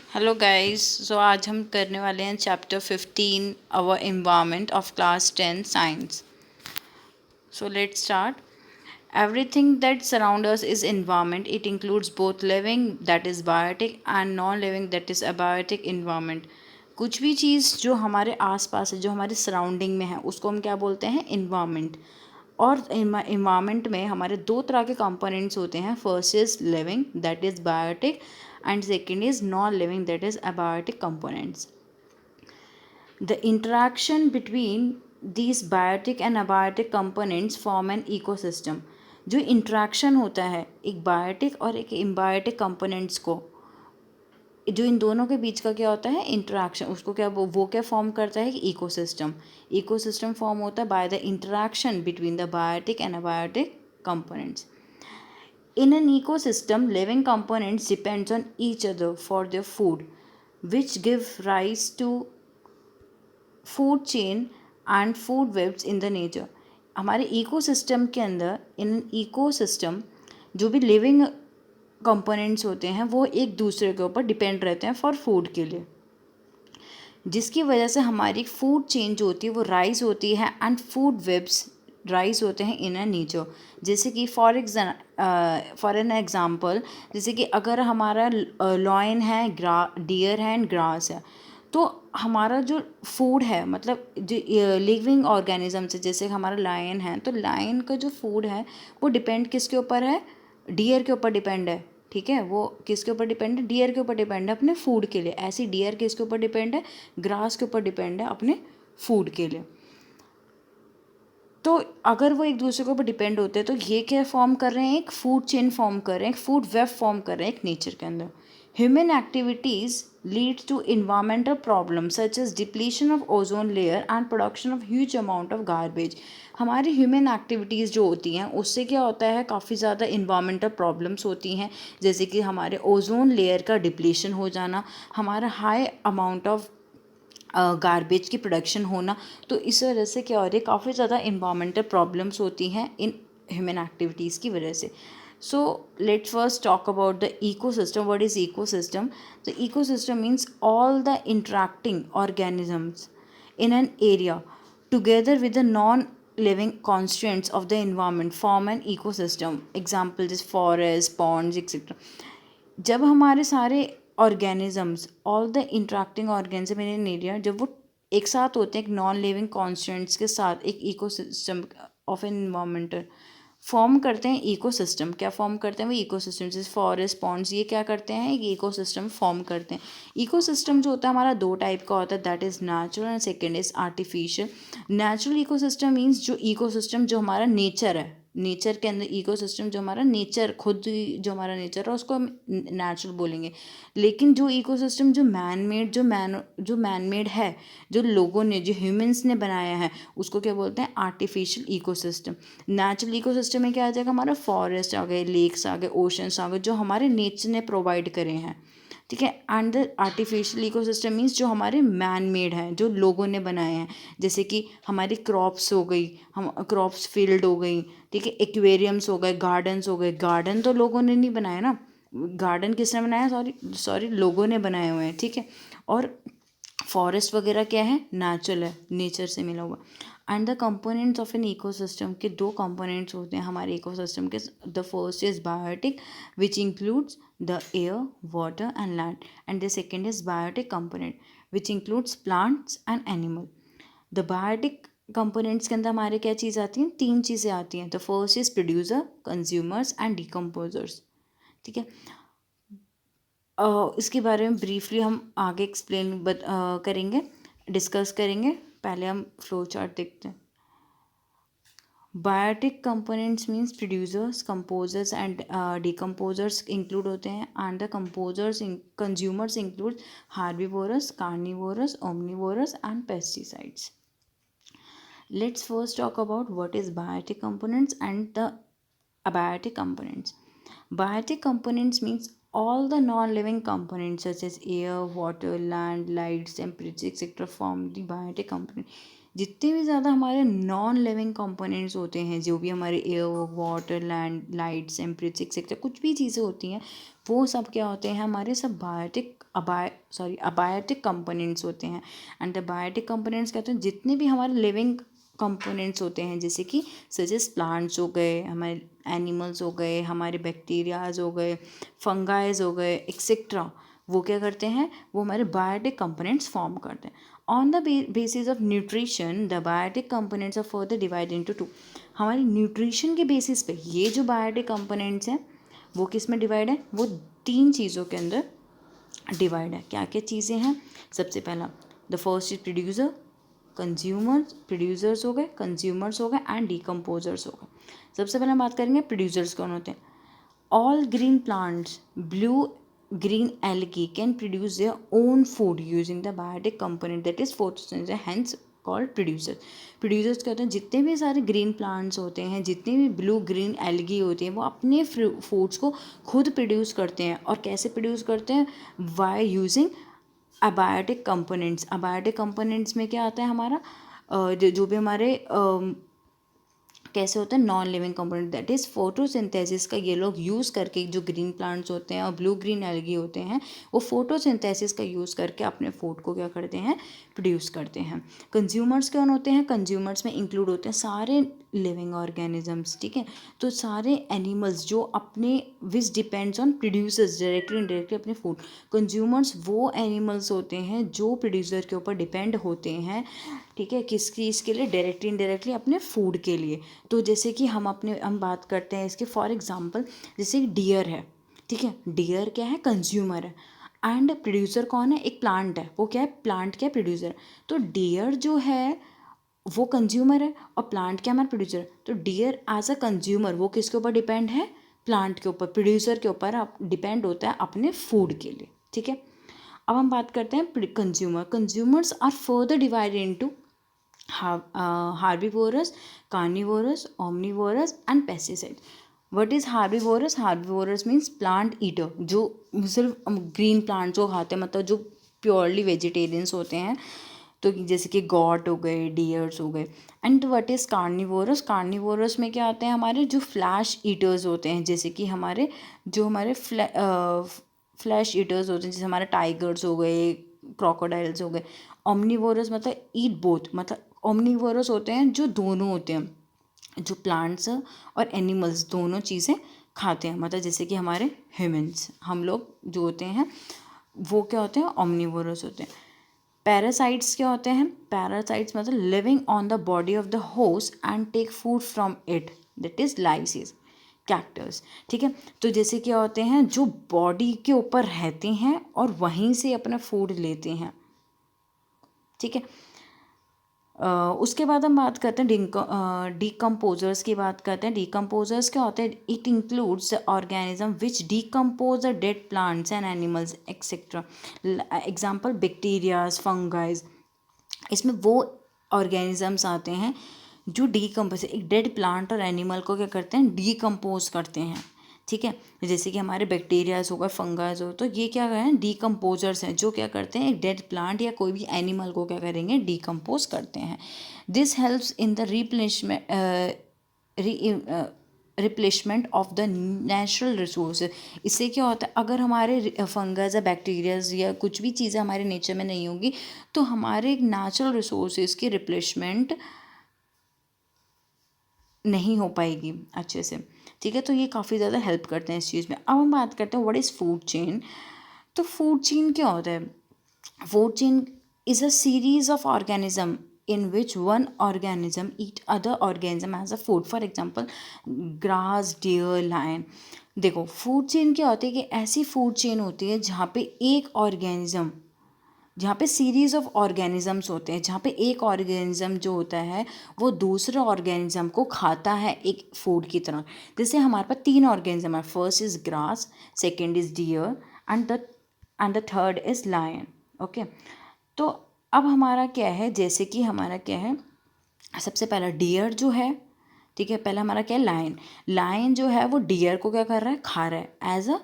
Hello guys. आज हम करने वाले हैं chapter 15 our environment of class 10 science. Let's start. Everything that surrounds us is environment. It includes both living, that is biotic, and non-living, that is abiotic environment. कुछ भी चीज़ जो हमारे आसपास है, जो हमारे सराउंडिंग में है, उसको हम क्या बोलते हैं? इन्वायरमेंट। और इन्वायरमेंट में हमारे दो तरह के कंपोनेंट्स होते हैं। First is living, that is biotic, and second is non living, that is abiotic components. The interaction between these biotic and abiotic components form an ecosystem. जो इंट्रैक्शन होता है एक बायोटिक और एक इम्बायोटिक कंपोनेंट्स को, जो इन दोनों के बीच का क्या होता है? इंट्रैक्शन। उसको क्या वो क्या फॉर्म करता है? इकोसिस्टम। इकोसिस्टम फॉर्म होता है by the interaction between the biotic and abiotic components. In an ecosystem, living components depends on each other for their food, which give rise to food chain and food webs in the nature. हमारे ecosystem के अंदर, in ecosystem जो भी living components होते हैं वो एक दूसरे के ऊपर डिपेंड रहते हैं फॉर फूड के लिए, जिसकी वजह से हमारी फूड चेन जो होती है वो राइज होती है एंड फूड वेब्स राइज होते हैं इन अ नेचर। जैसे कि फॉर एन एग्जांपल, जैसे कि अगर हमारा लॉयन है, डियर है एंड ग्रास है, तो हमारा जो फूड है, मतलब जो लिविंग ऑर्गेनिजम्स है, जैसे हमारा लायन है, तो लायन का जो फूड है वो डिपेंड किसके ऊपर है? डियर के ऊपर डिपेंड है। ठीक है, वो किसके ऊपर डिपेंड है? डियर के ऊपर डिपेंड है अपने फूड के लिए। ऐसी डियर किसके ऊपर डिपेंड है? ग्रास के ऊपर डिपेंड है अपने फूड के लिए। तो अगर वो एक दूसरे के ऊपर डिपेंड होते हैं तो ये क्या फॉर्म कर रहे हैं? एक फूड चेन फॉर्म कर रहे हैं, एक फूड वेब फॉर्म कर रहे हैं एक नेचर के अंदर। Human activities lead to environmental problem such as depletion of ozone layer and production of huge amount of garbage. हमारी ह्यूमन एक्टिविटीज़ जो होती हैं उससे क्या होता है? काफ़ी ज़्यादा इन्वायरमेंटल प्रॉब्लम्स होती हैं, जैसे कि हमारे ओजोन लेयर का डिप्लीशन हो जाना, हमारा हाई अमाउंट ऑफ गार्बेज की प्रोडक्शन होना। तो इस वजह से क्या हो रही है? काफ़ी ज़्यादा इन्वायरमेंटल प्रॉब्लम्स होती हैं इन ह्यूमन एक्टिविटीज़ की वजह से। So let's first talk about the ecosystem. What is ecosystem? The ecosystem means all the interacting organisms in an area together with the non-living constituents of the environment form an ecosystem. Example is forest, ponds, etc. जब हमारे सारे organisms, all the interacting organism in an area, जब वो एक साथ होते हैं एक नॉन लिविंग कॉन्स्टिट्यूएंट्स के साथ, एक ecosystem of an environmental form करते हैं। इकोसिस्टम क्या फॉर्म करते हैं? वो इकोसिस्टम जैसे फॉरेस्ट, पॉन्ड्स, ये क्या करते हैं? एक इकोसिस्टम फॉर्म करते हैं। इकोसिस्टम जो होता है हमारा दो टाइप का होता है, that is natural and second is artificial. Natural ecosystem means जो इकोसिस्टम जो हमारा नेचर है, नेचर के अंदर इकोसिस्टम जो हमारा नेचर, खुद ही जो हमारा नेचर है उसको हम नेचुरल बोलेंगे। लेकिन जो इकोसिस्टम जो मैन मेड, जो मैन मेड है, जो लोगों ने, जो ह्यूमंस ने बनाया है, उसको क्या बोलते हैं? Artificial ecosystem. नेचुरल इकोसिस्टम में क्या आ जाएगा? हमारा फॉरेस्ट आ गए, लेक्स आ गए, ओशंस आ गए, जो हमारे नेचर ने प्रोवाइड करे हैं। ठीक है। And the artificial ecosystem means जो हमारे मैन मेड हैं, जो लोगों ने बनाए हैं, जैसे कि हमारी क्रॉप्स हो गई, हम क्रॉप्स फील्ड हो गई, ठीक है, एक्वेरियम्स हो गए, गार्डन्स हो गए। गार्डन तो लोगों ने नहीं बनाया ना, गार्डन किसने बनाया? सॉरी लोगों ने बनाए हुए हैं। ठीक है। और फॉरेस्ट वगैरह क्या है? नेचुरल है, नेचर से मिला हुआ। And the components of an ecosystem के दो कंपोनेंट्स होते हैं हमारे इकोसिस्टम के। The first is biotic which includes the air, water and land, and the second is biotic component which includes plants and animal. The biotic components के अंदर हमारे क्या चीज़ आती हैं? तीन चीज़ें आती हैं। The first is producer, consumers and decomposers. ठीक है। इसके बारे में ब्रीफली हम आगे एक्सप्लेन करेंगे, डिस्कस करेंगे। पहले हम फ्लो चार्ट देखते हैं। Biotic components means producers, composers and decomposers include होते हैं। And the composers consumers include herbivorous, carnivorous, omnivorous and pesticides. Let's first talk about what is biotic components and the abiotic components. Biotic components means all the non-living components such as air, water, land, light, temperature, etc. form the biotic component. जितने भी ज़्यादा हमारे non living components होते हैं, जो भी हमारे air, water, land, light, temperature etcetera कुछ भी चीज़ें होती हैं, वो सब क्या होते हैं, हमारे सब अबायोटिक कंपोनेंट्स होते हैं। एंड द बायोटिक कंपोनेंट्स कहते हैं जितने भी हमारे लिविंग कंपोनेंट्स होते हैं, जैसे कि सजेस प्लांट्स हो गए, हमारे एनिमल्स हो गए, हमारे बैक्टीरियाज हो गए, फंगाइज हो गए एक्सेट्रा, वो क्या करते हैं, वो हमारे बायोटिक कंपोनेंट्स फॉर्म करते हैं। On the basis of nutrition the biotic components are further divide into two. हमारे न्यूट्रिशन के बेसिस पे ये जो बायोटिक कंपोनेंट्स हैं वो किस में डिवाइड है, वो 3 चीज़ों के अंदर डिवाइड है। क्या क्या चीज़ें हैं, सबसे पहला the first is producer, consumers, producers हो गए, कंज्यूमर्स हो गए एंड डिकम्पोजर्स हो गए। सबसे पहले हम बात करेंगे प्रोड्यूसर्स कौन होते हैं। All green plants, blue green algae can produce their own food using the biotic component that is photosynthesis, hence called producers. Producers क्या होते हैं, जितने भी सारे ग्रीन प्लांट्स होते हैं, जितने भी ब्लू ग्रीन एल्गी होती हैं, वो अपने फूड्स को खुद प्रोड्यूस करते हैं। और कैसे प्रोड्यूस करते हैं, by using abiotic components. Abiotic components में क्या आता है हमारा, जो भी हमारे कैसे होता है, non living component, that is photosynthesis का ये लोग यूज़ करके, जो ग्रीन प्लांट्स होते हैं और ब्लू ग्रीन एल्गी होते हैं, वो फोटोसिंथेसिस का यूज़ करके अपने फूड को क्या करते हैं, प्रोड्यूस करते हैं। कंज्यूमर्स कौन होते हैं, कंज्यूमर्स में इंक्लूड होते हैं सारे लिविंग ऑर्गेनिजम्स, ठीक है। तो सारे एनिमल्स जो अपने which depends on producers directly indirectly अपने फूड। कंज्यूमर्स वो एनिमल्स होते हैं जो प्रोड्यूसर के ऊपर डिपेंड होते हैं, ठीक है, किस चीज़ के लिए, डायरेक्टली इनडायरेक्टली अपने फूड के लिए। तो जैसे कि हम बात करते हैं इसके, फॉर एग्जांपल जैसे डियर है, ठीक है, डियर क्या है, कंज्यूमर है, एंड प्रोड्यूसर कौन है, एक प्लांट है, वो क्या है, प्लांट क्या प्रोड्यूसर। तो डियर जो है वो कंज्यूमर है और प्लांट क्या हमारा प्रोड्यूसर है। तो डियर एज अ कंज्यूमर वो किसके ऊपर डिपेंड है, प्लांट के ऊपर, प्रोड्यूसर के ऊपर डिपेंड होता है अपने फूड के लिए, ठीक है। अब हम बात करते हैं consumer. Consumers are further divided into herbivorous, carnivorous, omnivorous and pesticide. What is herbivorous? Herbivorous means plant eater, जो सिर्फ ग्रीन प्लांट्स को खाते हैं, मतलब जो प्योरली वेजिटेरियंस होते हैं, तो जैसे कि गॉट हो गए, डियर्स हो गए। And what is carnivorous? Carnivorous में क्या आते हैं, हमारे जो फ्लैश ईटर्स होते हैं, जैसे कि हमारे फ्लैश ईटर्स होते हैं, जैसे हमारे टाइगर्स हो गए, क्रोकोडाइल्स हो गए। ओमनीवोरस मतलब ईट बोथ, मतलब ओमनीवोरस होते हैं जो दोनों होते हैं, जो प्लांट्स और एनिमल्स दोनों चीज़ें खाते हैं, मतलब जैसे कि हमारे ह्यूमंस, हम लोग जो होते हैं वो क्या होते हैं, ओमनीवोरस होते हैं। पैरासाइट्स क्या होते हैं, पैरासाइट्स मतलब living on the body of the host and take food from it, that is lysis cactus, ठीक है। तो जैसे क्या होते हैं, जो बॉडी के ऊपर रहते हैं और वहीं से अपना फूड लेते हैं, ठीक है। उसके बाद हम बात करते हैं डिकम्पोजर्स की बात करते हैं। डिकम्पोजर्स क्या होते हैं, it includes organism which decompose the dead plants and animals etcetera. Example bacterias, fungi, इसमें वो ऑर्गेनिजम्स आते हैं जो डीकम्पोज, एक डेड प्लांट और एनिमल को क्या करते हैं, डीकम्पोज करते हैं, ठीक है। जैसे कि हमारे बैक्टीरियाज होगा, फंगास हो, तो ये क्या हैं, डीकम्पोजर्स हैं, जो क्या करते हैं, एक डेड प्लांट या कोई भी एनिमल को क्या करेंगे, डीकम्पोज करते हैं। This helps in the replacement of the natural resource. इससे क्या होता है, अगर हमारे फंगस या बैक्टीरियाज या कुछ भी चीज़ें हमारे नेचर में नहीं होगी, तो हमारे नेचुरल रिसोर्सेज की रिप्लेसमेंट नहीं हो पाएगी अच्छे से, ठीक है। तो ये काफ़ी ज़्यादा हेल्प करते हैं इस चीज़ में। अब हम बात करते हैं व्हाट इज़ फूड चेन। तो फूड चेन क्या होता है, food chain is a series of organism in which one organism eat other organism as a food. For example, grass, deer, lion. देखो फूड चेन क्या होती है कि ऐसी फूड चेन होती है जहाँ पे एक ऑर्गेनिज्म, जहाँ पे सीरीज ऑफ ऑर्गेनिजम्स होते हैं, जहाँ पे एक ऑर्गेनिज्म जो होता है वो दूसरे ऑर्गेनिज्म को खाता है एक फूड की तरह। जैसे हमारे पास 3 ऑर्गेनिज्म है, first is grass, second is deer and the third is lion, okay. तो अब हमारा क्या है, जैसे कि हमारा क्या है, सबसे पहला डियर जो है, ठीक है, पहला हमारा क्या है, लायन। लायन जो है वो डियर को क्या कर रहा है, खा रहा है एज अ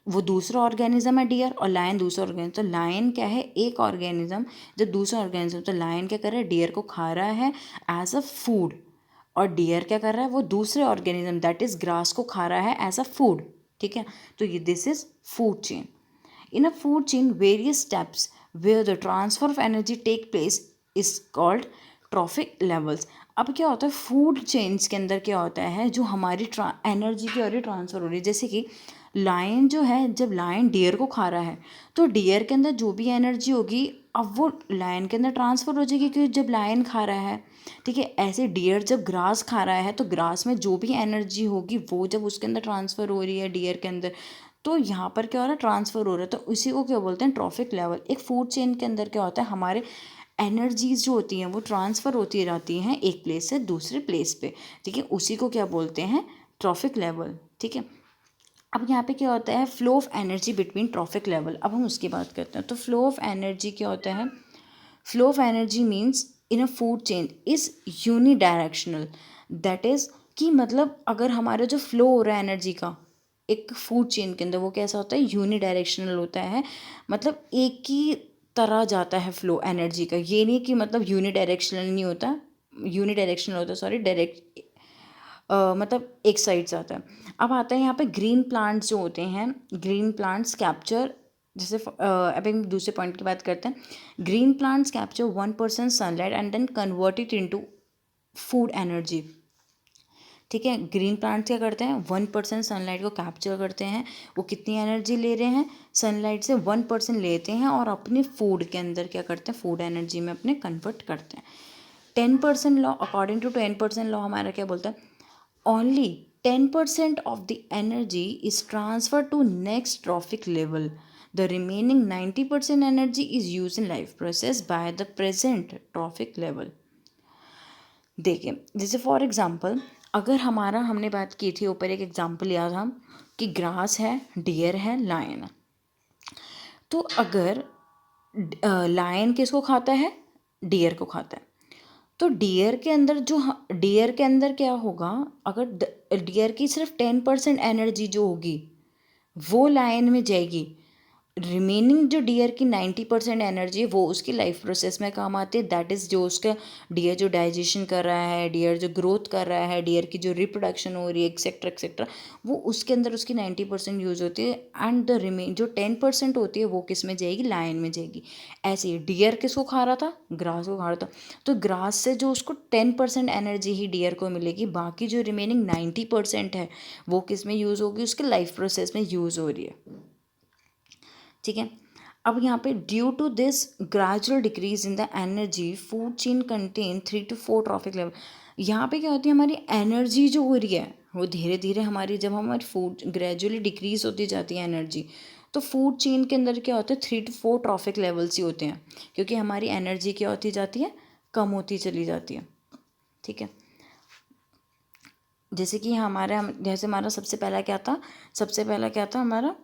वो दूसरा ऑर्गेनिज्म है डियर और लायन दूसरा ऑर्गेनिज्म। तो लायन क्या है, एक ऑर्गेनिज्म, जब दूसरा ऑर्गेनिज्म, तो लायन क्या कर रहा है, डियर को खा रहा है एज अ फूड, और डियर क्या कर रहा है, वो दूसरे ऑर्गेनिज्म दैट इज ग्रास को खा रहा है एज अ फूड। ठीक है, तो ये this is food chain. In a food chain various steps where the transfer of energy take place is called trophic levels. अब क्या होता है फूड चेन्स के अंदर, क्या होता है, जो हमारी एनर्जी की और ट्रांसफ़र हो रही है, जैसे कि लायन जो है, जब लायन डियर को खा रहा है तो डियर के अंदर जो भी एनर्जी होगी अब वो लायन के अंदर ट्रांसफ़र हो जाएगी, क्योंकि जब लायन खा रहा है। ठीक है, ऐसे डियर जब ग्रास खा रहा है तो ग्रास में जो भी एनर्जी होगी वो जब उसके अंदर ट्रांसफ़र हो रही है डियर के अंदर, तो यहाँ पर क्या हो रहा है, ट्रांसफ़र हो रहा है। तो उसी को क्या बोलते हैं, ट्रॉफिक लेवल। एक फूड चेन के अंदर क्या होता है, हमारे एनर्जीज जो होती हैं वो ट्रांसफ़र होती रहती हैं एक प्लेस से दूसरे प्लेस पे। ठीक है, उसी को क्या बोलते हैं, ट्रॉफिक लेवल। ठीक है, अब यहाँ पे क्या होता है, flow of energy between trophic level. अब हम उसकी बात करते हैं। तो फ्लो ऑफ एनर्जी क्या होता है, flow of energy means in a food chain is unidirectional. That is कि मतलब अगर हमारा जो फ्लो हो रहा है एनर्जी का एक फूड चेन के अंदर, वो कैसा होता है, यूनी डायरेक्शनल होता है। मतलब एक ही तरह जाता है फ्लो एनर्जी का। ये नहीं कि मतलब यूनी डायरेक्शनल नहीं होता, यूनी डायरेक्शनल होता है, सॉरी, डायरेक्ट मतलब एक साइड से आता है। अब आता है यहाँ पे ग्रीन प्लांट्स जो होते हैं, ग्रीन प्लांट्स कैप्चर, जैसे अब हम दूसरे पॉइंट की बात करते हैं। Green plants capture 1% sunlight and then convert it into food energy. ठीक है, ग्रीन प्लांट्स क्या करते हैं, 1% सनलाइट को कैप्चर करते हैं। वो कितनी एनर्जी ले रहे हैं, सनलाइट से 1% लेते हैं और अपने फूड के अंदर क्या करते हैं, फूड एनर्जी में अपने कन्वर्ट करते हैं। 10% लॉ, अकॉर्डिंग टू 10% लॉ हमारा क्या बोलता है, only 10% of the energy is transferred to next trophic level. The remaining 90% energy is used in life process by the present trophic level. देखिए, जैसे फॉर एग्जांपल, अगर हमारा, हमने बात की थी ऊपर, एक एग्जांपल लिया था कि ग्रास है, डियर है, लायन है। तो अगर लायन किसको खाता है, डियर को खाता है। तो डियर के अंदर जो, डियर के अंदर क्या होगा, अगर डियर की सिर्फ 10% एनर्जी जो होगी वो लायन में जाएगी, रिमेनिंग जो डियर की 90% एनर्जी है वो उसकी लाइफ प्रोसेस में काम आती है। दैट इज़ जो उसका डियर जो डाइजेशन कर रहा है, डियर जो ग्रोथ कर रहा है, डियर की जो रिप्रोडक्शन हो रही है, एक्सेट्रा एक्सेट्रा, वो उसके अंदर उसकी 90% यूज़ होती है। एंड द रिमेन जो 10% होती है वो किस में जाएगी, लायन में जाएगी। ऐसे ही डियर किसको खा रहा था, ग्रास को खा रहा था। तो ग्रास से जो उसको 10% एनर्जी ही डियर को मिलेगी, बाकी जो रिमेनिंग 90% है वो किस में यूज़ होगी, उसके लाइफ प्रोसेस में यूज़ हो रही है। ठीक है, अब यहाँ पे due to this gradual decrease in the energy food chain contain 3 to 4 trophic level. यहाँ पे क्या होती है, हमारी एनर्जी जो हो रही है वो धीरे धीरे हमारी, जब हमारी फूड ग्रेजुअली डिक्रीज होती जाती है एनर्जी, तो फूड चेन के अंदर क्या होता है, 3 to 4 ट्रॉफिक लेवल्स ही होते हैं, क्योंकि हमारी एनर्जी क्या होती जाती है, कम होती चली जाती है। ठीक है, जैसे कि हमारा सबसे पहला क्या था, हमारा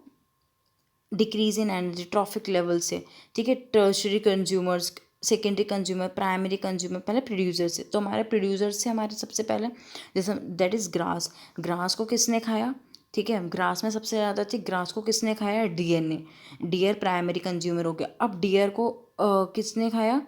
decrease in energy trophic level से। ठीक है, tertiary consumers, secondary consumer, primary consumer, पहले प्रोड्यूसर से। तो हमारे प्रोड्यूसर से हमारे सबसे पहले, जैसे दैट इज़ ग्रास। ग्रास को किसने खाया, ठीक है, ग्रास में सबसे ज़्यादा थी, ग्रास को किसने खाया, डियर ने। डियर प्राइमरी कंज्यूमर हो गया। अब डियर को किसने खाया,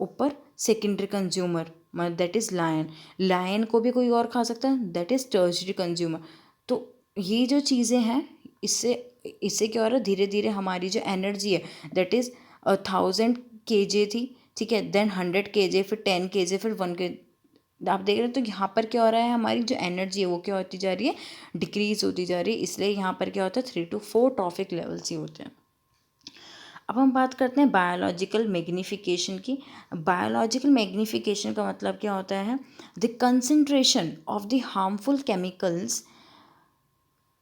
ऊपर सेकेंडरी कंज्यूमर, मतलब दैट इज़ लायन। लायन को भी कोई और खा सकता है, दैट इज़ टर्शरी कंज्यूमर। तो ये जो चीज़ें हैं, इससे इससे क्या हो रहा है, धीरे धीरे हमारी जो एनर्जी है दैट इज़ 1000 kg थी, ठीक है, देन 100 kg, फिर 10 kg, फिर 1 kg। आप देख रहे हो, तो यहाँ पर क्या हो रहा है, हमारी जो एनर्जी है वो क्या होती जा रही है, डिक्रीज होती जा रही है। इसलिए यहाँ पर क्या होता है, 3 to 4 ट्रॉफिक लेवल्स ही होते हैं। अब हम बात करते हैं बायोलॉजिकल मैग्नीफिकेशन की। बायोलॉजिकल मैग्नीफिकेशन का मतलब क्या होता है, the concentration of the harmful chemicals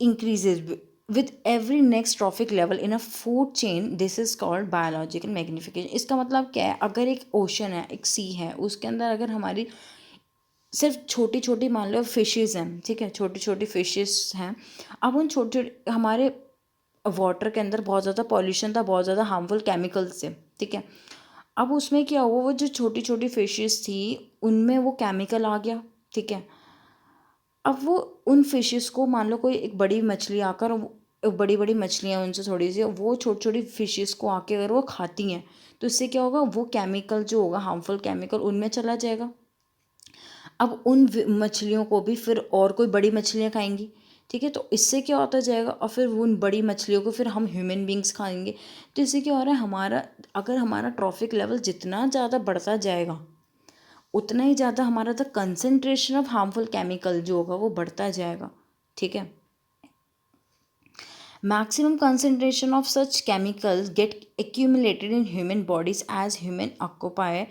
increases with every next trophic level in a food chain. This is called biological magnification. इसका मतलब क्या है, अगर एक ओशन है, एक सी है, उसके अंदर अगर हमारी सिर्फ छोटी छोटी, मान लो फिशेस हैं, ठीक है, छोटी छोटी फिशेस हैं। अब उन छोटे छोटे, हमारे वाटर के अंदर बहुत ज़्यादा पॉल्यूशन था, बहुत ज़्यादा हार्मफुल केमिकल्स से, ठीक है। अब उसमें क्या हुआ, वो जो छोटी छोटी फिशेस थी उनमें वो केमिकल आ गया, ठीक है। अब वो उन फिशेस को, मान लो कोई एक बड़ी मछली आकर बड़ी बड़ी मछलियाँ उनसे थोड़ी सी, वो छोटी छोटी फिशेस को आके अगर वो खाती हैं तो इससे क्या होगा, वो केमिकल जो होगा हार्मफुल केमिकल उनमें चला जाएगा। अब उन मछलियों को भी फिर और कोई बड़ी मछलियाँ खाएंगी, ठीक है, तो इससे क्या होता जाएगा, और फिर उन बड़ी मछलियों को फिर हम ह्यूमन बींग्स खाएंगे। तो इससे क्या हो रहा है, अगर हमारा ट्रॉफिक लेवल जितना ज़्यादा बढ़ता जाएगा उतना ही ज़्यादा हमारा the concentration of harmful chemical जो होगा वो बढ़ता जाएगा, ठीक है। Maximum concentration of such chemicals get accumulated in human bodies as human occupy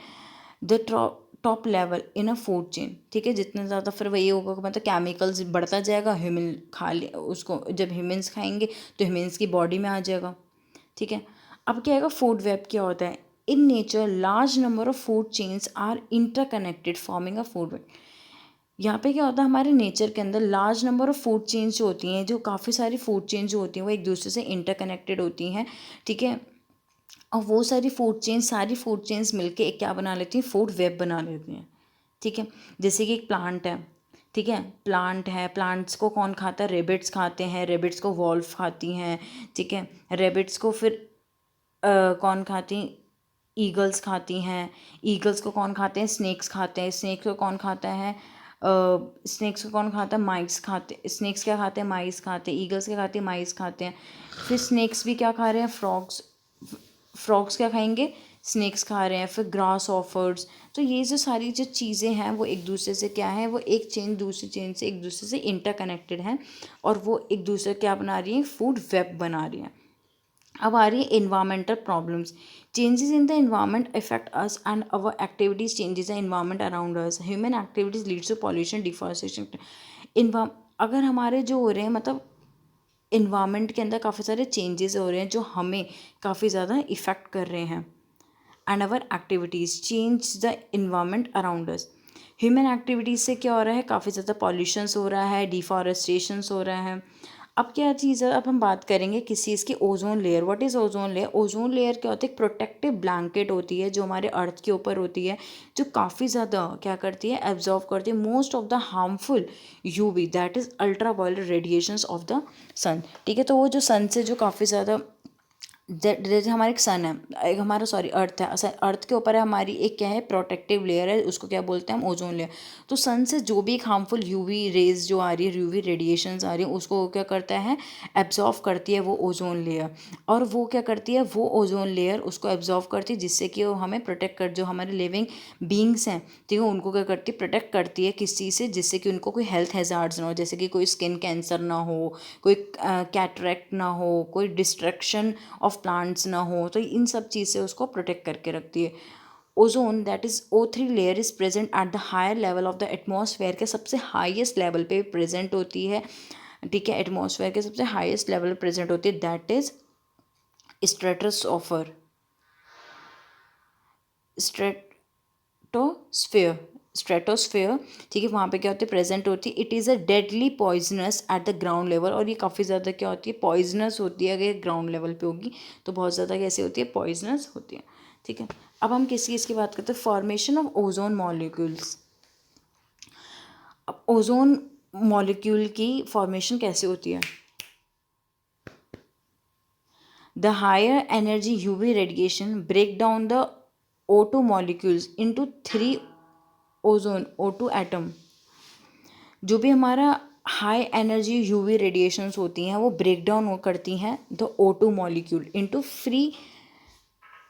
the top level in a food chain, ठीक है। जितना ज़्यादा फिर वही होगा, मतलब केमिकल्स बढ़ता जाएगा, ह्यूमन खा ले उसको, जब ह्यूमन्स खाएंगे तो ह्यूमन्स की बॉडी में आ जाएगा, ठीक है। अब क्या आएगा, फूड वेब क्या होता है, in nature large number of food chains are interconnected forming a food web. यहाँ पे क्या होता है, हमारे नेचर के अंदर large number of food chains जो होती हैं, जो काफ़ी सारी फूड चेन्स जो होती हैं वो एक दूसरे से इंटरकनेक्टेड होती हैं, ठीक है। और वो सारी फूड चेन्स मिलके एक क्या बना लेती हैं, फूड वेब बना लेती हैं, ठीक है। जैसे कि एक प्लांट है, ठीक है, प्लांट्स को कौन खाता है, रेबिट्स खाते हैं, रेबिट्स को वॉल्फ खाती हैं, ठीक है। रेबिट्स को फिर कौन खाती, ईगल्स खाती हैं, ईगल्स को कौन खाते हैं, स्नेक्स खाते हैं, स्नेक्स को कौन खाता है, स्नेक्स को कौन खाता है, माइस खाते, स्नेक्स क्या खाते हैं, माइस खाते हैं, ईगल्स क्या खाते हैं, माइस खाते हैं। फिर स्नेक्स भी क्या खा रहे हैं, फ्रॉग्स क्या खाएंगे, स्नेक्स खा रहे हैं, फिर ग्रास ऑफर्स। तो ये जो सारी जो चीज़ें हैं वो एक दूसरे से क्या है, वो एक चेन दूसरी चेन से एक दूसरे से इंटरकनेक्टेड हैं, और वो एक दूसरे क्या बना रही हैं, फूड वेब बना रही हैं। अब आ रही है environmental problems. Changes in the environment affect us and our activities changes the environment around us. Human activities leads to pollution, deforestation. अगर हमारे जो हो रहे हैं, मतलब इन्वायरमेंट के अंदर काफ़ी सारे चेंजेस हो रहे हैं जो हमें काफ़ी ज़्यादा इफ़ेक्ट कर रहे हैं, and our activities change the environment around us. Human activities से क्या हो रहा है, काफ़ी ज़्यादा पॉल्यूशंस हो रहा है, डिफॉरेस्टेशंस हो रहा है। अब क्या चीज़ है, अब हम बात करेंगे किस चीज़ की, ozone layer. What is ozone layer? Ozone layer क्या होती है, एक प्रोटेक्टिव ब्लैंकेट होती है जो हमारे अर्थ के ऊपर होती है, जो काफ़ी ज़्यादा क्या करती है, एब्जॉर्व करती है most of the harmful UV, that is ultra violet radiations of the sun, ठीक है। तो वो जो सन से जो काफ़ी ज़्यादा, जैसे हमारा एक सन है, एक हमारा अर्थ है, अर्थ के ऊपर है हमारी एक क्या है, प्रोटेक्टिव लेयर है, उसको क्या बोलते हैं हम, ओजोन लेयर। तो सन से जो भी एक हार्मफुल यूवी रेज जो आ रही है, यूवी रेडिएशंस आ रही है, उसको क्या करता है, एब्जॉर्व करती है वो ओजोन लेयर। और वो क्या करती है, वो ओजोन लेयर उसको एब्जॉर्व करती है, जिससे कि वो हमें प्रोटेक्ट कर, जो हमारे लिविंग बींग्स हैं, ठीक है, उनको क्या करती है, प्रोटेक्ट करती है किस चीज़ से, जिससे कि उनको कोई हेल्थ हैजार्ड्स ना हो, जैसे कि कोई स्किन कैंसर ना हो, कोई कैटरेक्ट ना हो, कोई डिस्ट्रक्शन ऑफ प्लांट्स ना हो। तो इन सब चीज़ से उसको प्रोटेक्ट करके रखती है। Ozone that is O3 layer is present at the higher level of the atmosphere के सबसे हाईएस्ट लेवल पे प्रेजेंट होती है, ठीक है, एटमॉस्फेयर के सबसे हाईएस्ट लेवल प्रेजेंट होती है, that is stratosphere, stratosphere, stratosphere, ठीक है, वहाँ पे क्या होती है, प्रेजेंट होती है। It is a deadly poisonous at the ground level, और ये काफ़ी ज़्यादा क्या होती है, पॉइजनस होती है। अगर ग्राउंड लेवल पे होगी तो बहुत ज़्यादा कैसे होती है, पॉइजनस होती है, ठीक है। अब हम किस चीज़ की बात करते हैं, फॉर्मेशन ऑफ ओजोन मॉलिक्यूल्स। अब ओजोन मॉलिक्यूल की फॉर्मेशन कैसे होती है, the higher energy UV radiation break down the O2 molecules into 3 O2 atom. जो भी हमारा हाई एनर्जी यूवी रेडिएशंस होती हैं वो ब्रेक डाउन करती हैं the O2 molecule into free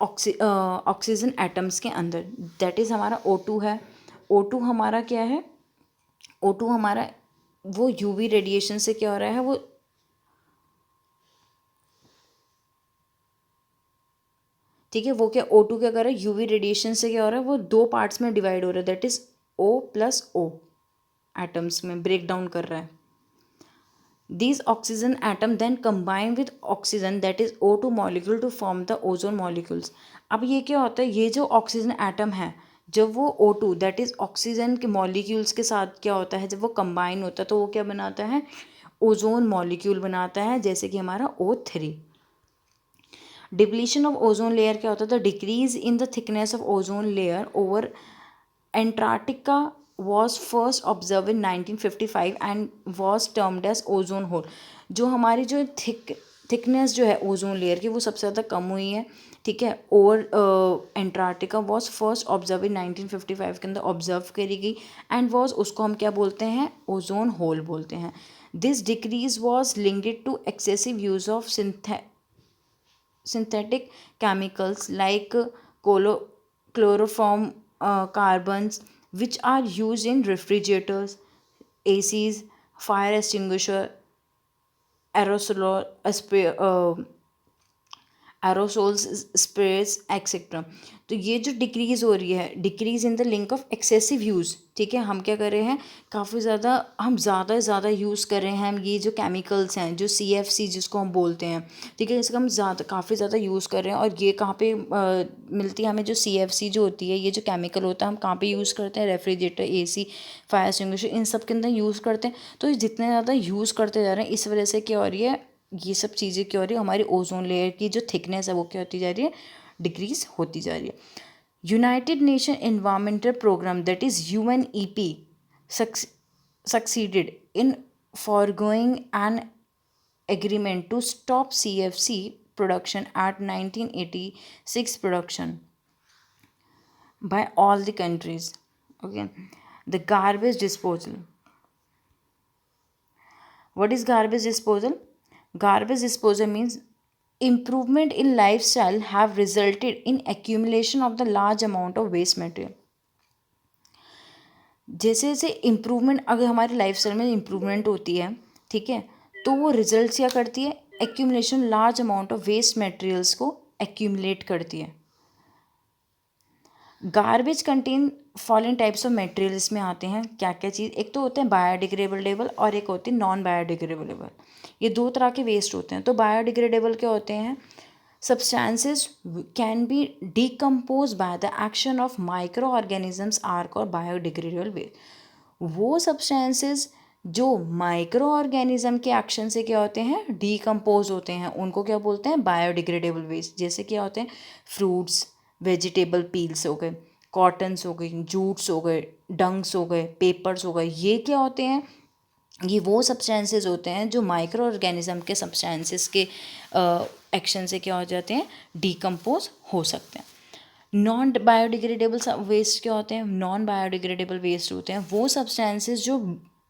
oxygen atoms के अंदर, दैट इज़ हमारा O2 है। O2 हमारा क्या है, O2 हमारा वो यूवी रेडिएशन से क्या हो रहा है, वो ठीक है, वो क्या O2 क्या कर रहा है, यूवी रेडिएशन से क्या हो रहा है, वो दो पार्ट्स में डिवाइड हो रहा है, दैट इज O+O एटम्स में ब्रेक डाउन कर रहा है। These oxygen atom then combine with oxygen that is O2 molecule to form the ozone molecules। अब ये क्या होता है, ये जो ऑक्सीजन एटम है जब वो O2 दैट इज ऑक्सीजन के मॉलिक्यूल्स के साथ क्या होता है, जब वो कंबाइन होता है तो वो क्या बनाता है, ओजोन मॉलिक्यूल बनाता है, जैसे कि हमारा O3। Depletion of ozone layer क्या होता है, the decrease in the thickness of ozone layer over Antarctica was first observed in 1955 and was termed as ozone hole. जो हमारी जो थिकनेस जो है ओजोन लेयर की वो सबसे ज़्यादा कम हुई है, ठीक है, और Antarctica was first observe in 1955 के अंदर ऑब्जर्व करी गई एंड वॉज, उसको हम क्या बोलते हैं, ओजोन होल बोलते हैं. This decrease was linked to excessive use of synthetic chemicals like chloroform carbons, which are used in refrigerators, ACs, fire extinguisher, aerosol aerosols, स्प्रेस etcetera. तो ये जो डिक्रीज़ हो रही है, decrease in the link of excessive use, ठीक है, हम क्या कर रहे हैं, काफ़ी ज़्यादा हम ज़्यादा से ज़्यादा यूज़ कर रहे हैं हम ये जो केमिकल्स हैं, जो CFC जिसको हम बोलते हैं, ठीक है, इसका हम काफ़ी ज़्यादा यूज़ कर रहे हैं. और ये कहाँ पे मिलती है हमें, जो CFC जो होती है, ये जो केमिकल होता है, हम कहाँ पे यूज़ करते हैं, रेफ्रिजरेटर, AC, फायर एक्सटिंग्विशर, इन सब के अंदर यूज़ करते हैं. तो जितने ज़्यादा यूज़ करते जा रहे हैं, इस वजह से क्या हो रही है, ये सब चीज़ें क्या हो रही है, हमारी ओजोन लेयर की जो थिकनेस है वो क्या होती जा रही है, डिक्रीज होती जा रही है. United nation environmental programme, that is UNEP, succeeded in foregoing an agreement to stop CFC production at 1986 production by all the countries. Okay, the garbage disposal. What is garbage disposal? Garbage disposal means improvement in lifestyle have resulted in accumulation of the large amount of waste material. जैसे जैसे improvement, अगर हमारे lifestyle में improvement होती है, ठीक है, तो वो रिजल्ट क्या करती है, accumulation, large amount of waste materials को एक्यूमुलेट करती है. Garbage contain following types of material इसमें आते हैं. क्या क्या चीज़, एक तो होते हैं बायोडिग्रेडेबल और एक होते हैं नॉन बायोडिग्रेडेबल. ये दो तरह के वेस्ट होते हैं. तो बायोडिग्रेडेबल क्या होते हैं, substances can be decompose by the action of microorganisms are called biodegradable waste. वो सब्सटेंसेस जो माइक्रो ऑर्गेनिज्म के एक्शन से क्या होते हैं, डिकम्पोज होते हैं, उनको क्या बोलते हैं, बायोडिग्रेडेबल वेस्ट. जैसे क्या होते हैं, फ्रूट्स, वेजिटेबल पील्स हो गए, कॉटन्स हो गई, जूट्स हो गए, डंग्स हो गए, पेपर्स हो गए. ये क्या होते हैं, ये वो सब्सटेंसेस होते हैं जो माइक्रो ऑर्गेनिज्म के सब्सटेंसेस के एक्शन से क्या हो जाते हैं, डिकम्पोज हो सकते हैं. नॉन बायोडिग्रेडेबल वेस्ट क्या होते हैं, नॉन बायोडिग्रेडेबल वेस्ट होते हैं वो सब्सटेंसेस जो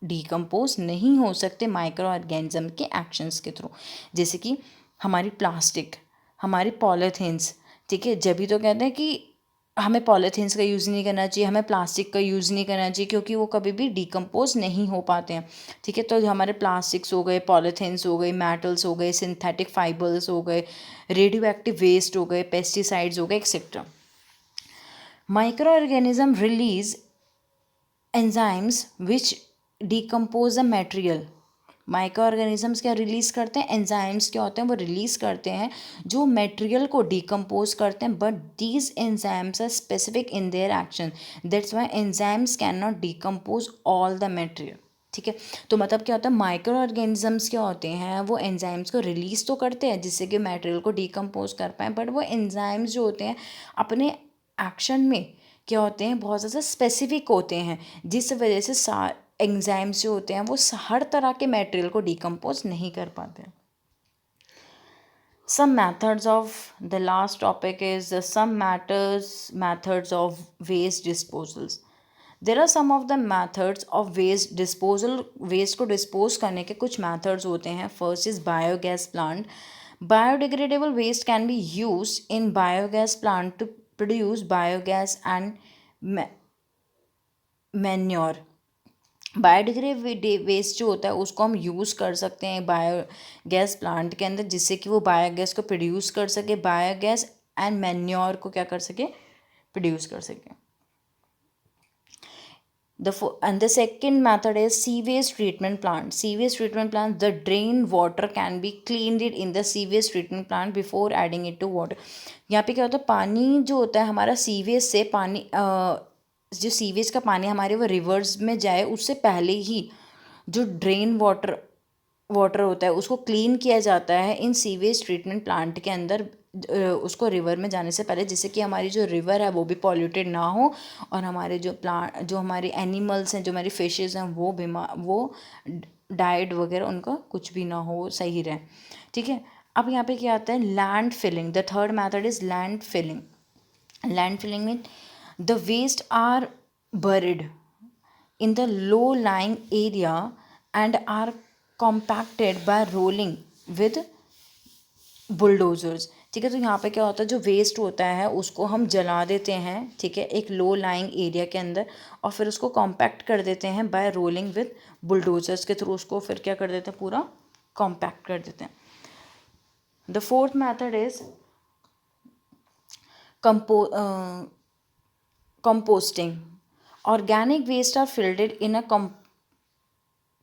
डिकम्पोज नहीं हो सकते माइक्रो ऑर्गेनिज्म के एक्शंस के थ्रू. जैसे कि हमारी प्लास्टिक, हमारी पॉलीथीन्स, ठीक है, जब भी तो कहते हैं कि हमें पॉलीथीन्स का यूज़ नहीं करना चाहिए, हमें प्लास्टिक का यूज़ नहीं करना चाहिए, क्योंकि वो कभी भी डिकम्पोज नहीं हो पाते हैं, ठीक है. तो हमारे प्लास्टिक्स हो गए, पॉलीथीन्स हो गए, मेटल्स हो गए, सिंथेटिक फाइबर्स हो गए, रेडियो एक्टिव वेस्ट हो गए, पेस्टिसाइड्स हो गए, etcetera. Microorganisms release enzymes which decompose the material. Micro organisms क्या रिलीज़ करते हैं, एंजाइम्स क्या होते हैं, वो रिलीज़ करते हैं जो मटेरियल को डिकम्पोज करते हैं. But these enzymes are specific in their action, that's why enzymes can not decompose all the material. ठीक है, तो मतलब क्या होता है, माइक्रो ऑर्गेनिजम्स क्या होते हैं, वो एंजाइम्स को रिलीज़ तो करते हैं जिससे कि मटेरियल को डिकम्पोज कर पाएँ, बट वो एंजाइम्स जो होते हैं अपने एक्शन में क्या होते हैं, बहुत ज़्यादा स्पेसिफिक होते हैं, जिस वजह से एंजाइम्स जो होते हैं वो हर तरह के मटेरियल को डिकम्पोज नहीं कर पाते. Some methods of the last topic is some methods of waste disposals. There are some of the methods of waste disposal. Waste को डिस्पोज करने के कुछ मेथड्स होते हैं. First is biogas plant. Biodegradable waste can be use in biogas plant to produce biogas and manure. Biodegradable waste जो होता है उसको हम यूज़ कर सकते हैं बायोगैस प्लांट के अंदर, जिससे कि वो बायोगैस को प्रोड्यूस कर सके, बायोगैस एंड मैन्योर को क्या कर सके, प्रोड्यूस कर सके. The second method is sewage treatment plant. Sewage treatment plant, the drain water can be cleaned it in the sewage treatment plant before adding it to water. यहाँ पे क्या होता है, पानी जो होता है हमारा सीवेज से, पानी जो सीवेज का पानी हमारे वो रिवर्स में जाए उससे पहले ही जो ड्रेन वाटर होता है उसको क्लीन किया जाता है इन सीवेज ट्रीटमेंट प्लांट के अंदर उसको रिवर में जाने से पहले, जिससे कि हमारी जो रिवर है वो भी पॉल्यूटेड ना हो, और हमारे जो प्लांट, जो हमारे एनिमल्स हैं, जो हमारी फिशेज़ हैं, वो डाइट वगैरह उनका कुछ भी ना हो, सही रहे। ठीक है, अब यहाँ पे क्या आता है, land filling. The third method is land filling. Land filling में the waste are buried in the low lying area and are compacted by rolling with बुलडोज़र्स। ठीक है, तो यहाँ पे क्या होता है, जो वेस्ट होता है उसको हम जला देते हैं, ठीक है, एक लो लाइंग एरिया के अंदर, और फिर उसको कॉम्पैक्ट कर देते हैं बाय रोलिंग विद बुलडोज़र्स के थ्रू। उसको फिर क्या कर देते हैं, पूरा कॉम्पैक्ट कर देते हैं। The fourth method is composting. Organic waste are filled in a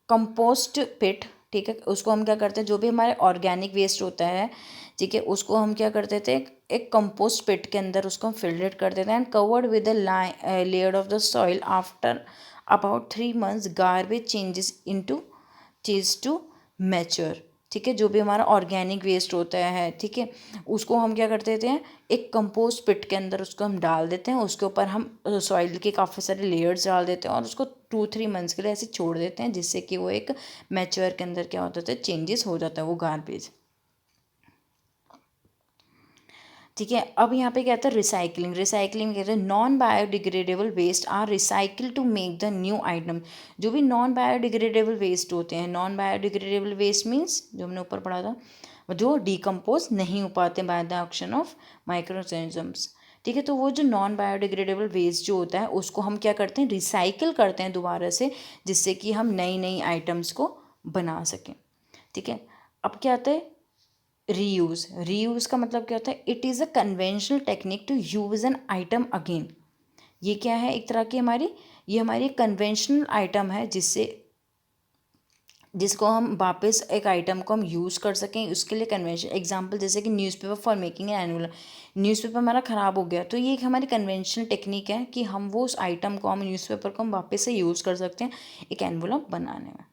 compost pit. ठीक है, उसको हम क्या करते हैं, जो भी हमारे ऑर्गेनिक वेस्ट होता है, ठीक है, उसको हम क्या करते थे, एक कंपोस्ट पिट के अंदर उसको हम फिल्टर कर देते हैं, and covered with the layer of the soil. After about 3 months garbage changes into चीज टू मैच्योर। ठीक है, जो भी हमारा ऑर्गेनिक वेस्ट होता है, ठीक है, उसको हम क्या कर देते हैं, एक कंपोस्ट पिट के अंदर उसको हम डाल देते हैं, उसके ऊपर हम सॉइल के काफ़ी सारे लेयर्स डाल देते हैं, और उसको 2-3 months के लिए ऐसे छोड़ देते हैं, जिससे कि वो एक मैच्योर के अंदर क्या होता है, चेंजेस हो जाता है वो गार्बेज। ठीक है, अब यहाँ पे क्या आता है, रिसाइकलिंग। रिसाइकलिंग कहते हैं non biodegradable waste are recycle to make the new item. जो भी नॉन बायोडिग्रेडेबल वेस्ट होते हैं, नॉन बायोडिग्रेडेबल वेस्ट मीन्स जो हमने ऊपर पढ़ा था, जो डिकम्पोज नहीं हो पाते bye the action of microorganisms. ठीक है, तो वो जो नॉन बायोडिग्रेडेबल वेस्ट जो होता है उसको हम क्या करते हैं, रिसाइकिल करते हैं दोबारा से, जिससे कि हम नई नई आइटम्स को बना सकें। ठीक है, अब क्या आता है, रीयूज़। रीयूज़ का मतलब क्या होता है, it is a conventional technique to use an item again. ये क्या है, एक तरह की ये हमारी कन्वेंशनल आइटम है, जिसको हम वापस एक आइटम को हम यूज़ कर सकें, उसके लिए कन्वेंशन। एग्जांपल जैसे कि newspaper for making an envelope. Newspaper हमारा ख़राब हो गया, तो ये एक हमारी कन्वेंशनल टेक्निक है कि हम वो उस आइटम को, हम न्यूज़पेपर को हम वापस से यूज़ कर सकते हैं एक एनवलप बनाने में।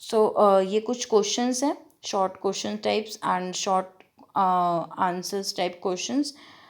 सो ये कुछ क्वेश्चंस हैं, short question types and short answers type questions.